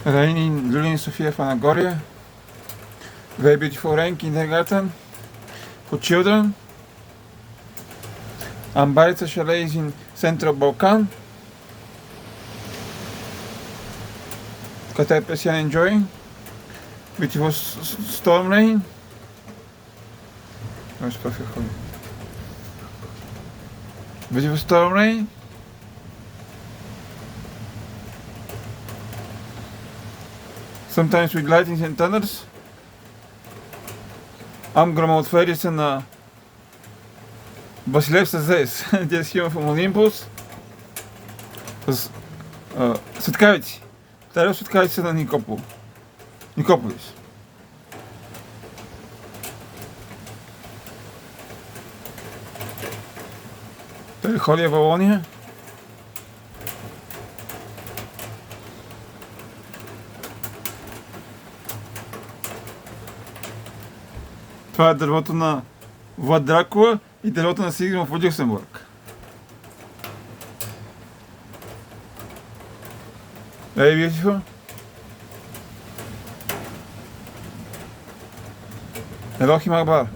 Rain in Sofia, Phanagoria. Very beautiful rain kindergarten for children. Ambarca chalets in central Balkan. Got I enjoying. Beautiful storm rain. Beautiful storm rain. Sometimes with lightning and thunders. Am громоотводится на Βασιλεύς Ζες, der Schirm vom Olympus. Споткають. Зараз споткаються на Нікополіс. Переходя Вавилония. Това е дървото на Влад Дракула и дървото на Сигмунд в Люксембург. Very beautiful. Елохим Акбар.